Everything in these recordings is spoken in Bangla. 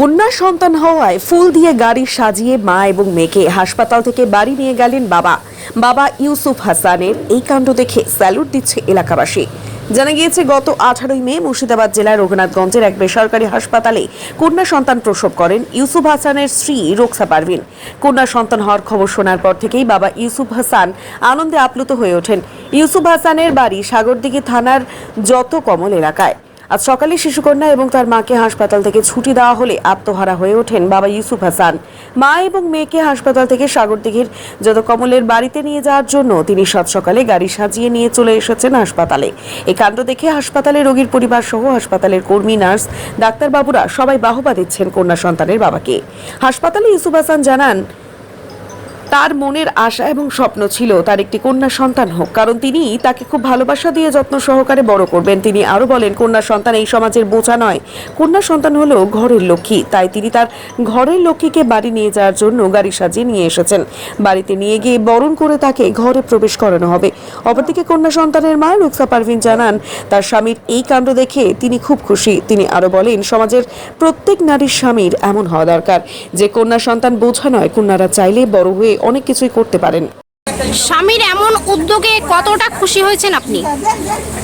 কন্যা সন্তান হওয়ায় ফুল দিয়ে গাড়ি সাজিয়ে মা এবং মেয়েকে হাসপাতাল থেকে বাড়ি নিয়ে গেলেন বাবা ইউসুফ হাসানের এই কাণ্ড দেখে স্যালুট দিচ্ছে এলাকাবাসী। জানা গিয়েছে, গত 18 মে মুর্শিদাবাদ জেলার রঘুনাথগঞ্জের এক বেসরকারি হাসপাতালে কন্যা সন্তান প্রসব করেন ইউসুফ হাসানের স্ত্রী রোকসা পারভিন। কন্যা সন্তান হওয়ার খবর শোনার পর থেকেই বাবা ইউসুফ হাসান আনন্দে আপ্লুত হয়ে ওঠেন। ইউসুফ হাসানের বাড়ি সাগরদিঘি থানার যত কমল এলাকায়। আজ সকালে শিশুকন্যা এবং তার মাকে হাসপাতাল থেকে ছুটি দেওয়া হলে আত্মহারা হয়ে ওঠেন বাবা ইউসুফ হাসান। মা এবং মেয়েকে হাসপাতাল থেকে সাগরদিঘির যত কমলের বাড়িতে নিয়ে যাওয়ার জন্য তিনি সাত সকালে গাড়ি সাজিয়ে নিয়ে চলে এসেছেন হাসপাতালে। এই কাণ্ড দেখে হাসপাতালে রোগীর পরিবার সহ হাসপাতালের কর্মী, নার্স, ডাক্তারবাবুরা সবাই বাহবা দিচ্ছেন কন্যা সন্তানের বাবাকে। হাসপাতালে ইউসুফ হাসান জানান, তার মনের আশা এবং স্বপ্ন ছিল তার একটি কন্যা সন্তান হোক, কারণ তিনি তাকে খুব ভালোবাসা দিয়ে যত্ন সহকারে বড় করবেন। তিনি আরো বলেন, কন্যা সন্তান এই সমাজের বোঝা নয়, কন্যা সন্তান হলো ঘরের লক্ষ্মী। তাই তিনি তার ঘরের লক্ষ্মীকে বাড়ি নিয়ে যাওয়ার জন্য গাড়ি সাজিয়ে নিয়ে এসেছেন। বাড়িতে নিয়ে গিয়ে বরণ করে তাকে ঘরে প্রবেশ করানো হবে। অপরদিকে কন্যা সন্তানের মা রোকসা পারভিন জানান, তার স্বামীর এই কাণ্ড দেখে তিনি খুব খুশি। তিনি আরো বলেন, সমাজের প্রত্যেক নারীর স্বামীর এমন হওয়া দরকার যে কন্যা সন্তান বোঝা নয়, কন্যারা চাইলে বড় হয়ে অনেক কিছুই করতে পারেন। স্বামীর এমন উদ্যোগে কতটা খুশি হয়েছেন আপনি?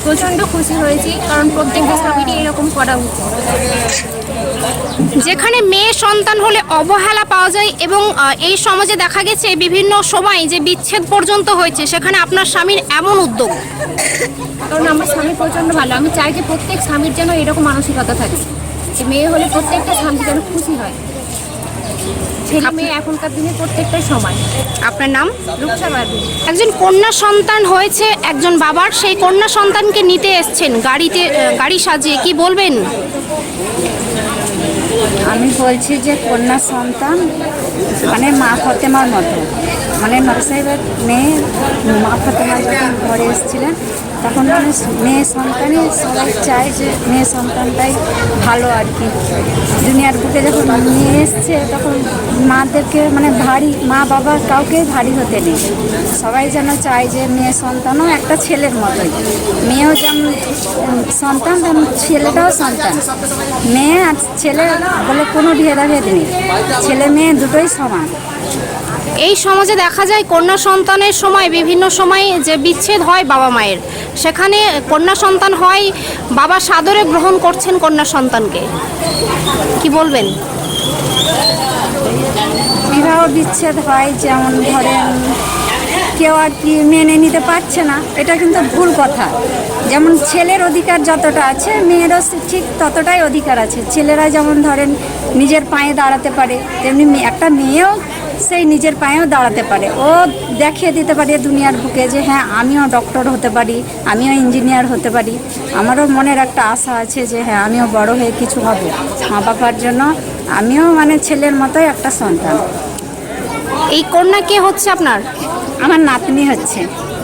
প্রচন্ড খুশি হয়েছি, কারণ প্রত্যেকটা স্বামীরই এরকম করা উচিত। যেখানে মেয়ে সন্তান হলে অবহেলা পাওয়া যায় এবং এই সমাজে দেখা গেছে বিভিন্ন সময় যে বিচ্ছেদ পর্যন্ত হয়েছে, সেখানে আপনার স্বামীর এমন উদ্যোগ। কারণ আমার স্বামী প্রচন্ড ভালো। আমি চাই যে প্রত্যেক স্বামীর যেন এরকম মানসিকতা থাকে, যে মেয়ে হলে প্রত্যেকটা স্বামী যেন খুশি হয়। ছেলে মেয়ে এখনকার দিনে প্রত্যেকটাই সমান। আপনার নাম? রোকসা পারভিন। একজন কন্যা সন্তান হয়েছে একজন বাবার, সেই কন্যা সন্তানকে নিতে এসছেন গাড়ি সাজিয়ে, কি বলবেন? আমি বলছি যে কন্যা সন্তান মানে মা ফতেমার মতো, মানে নবী সাহেবের মেয়ে মা ফতেমা যখন ঘরে এসেছিলেন তখন মানে মেয়ে সন্তানই সবাই চায় যে মেয়ে সন্তানটাই ভালো আর কি। দুনিয়ার বুকে যখন নিয়ে এসছে তখন মাদেরকে মানে ভারী, মা বাবা কাউকেই ভারী হতে নেই। সবাই যেন চায় যে মেয়ে সন্তানও একটা ছেলের মতোই, মেয়েও যেমন সন্তান তেমন ছেলেটাও সন্তান। মেয়ে আর ছেলে বলে কোনো ভেদাভেদ নেই, ছেলে মেয়ে দুটোই সমান। এই সমাজে দেখা যায় কন্যা সন্তানের সময় বিভিন্ন সময় যে বিচ্ছেদ হয় বাবা মায়ের, সেখানে কন্যা সন্তান হয়, বাবা সাদরে গ্রহণ করছেন কন্যা সন্তানকে, কি বলবেন? বিবাহ বিচ্ছেদ হয়, যেমন ধরেন কেউ আর কি মেনে নিতে পারছে না, এটা কিন্তু ভুল কথা। যেমন ছেলের অধিকার যতটা আছে মেয়েরও ঠিক ততটাই অধিকার আছে। ছেলেরা যেমন ধরেন নিজের পায়ে দাঁড়াতে পারে, তেমনি একটা মেয়েও সেই নিজের পায়েও দাঁড়াতে পারে। ও দেখিয়ে দিতে পারে দুনিয়ার বুকে যে হ্যাঁ, আমিও ডক্টর হতে পারি, আমিও ইঞ্জিনিয়ার হতে পারি। আমারও মনের একটা আশা আছে যে হ্যাঁ, আমিও বড় হয়ে কিছু হব মা বাবার জন্য। আমিও মানে ছেলের মতোই একটা সন্তান। এই কন্যা কে হচ্ছে আপনার? আমার নাতনি হচ্ছে।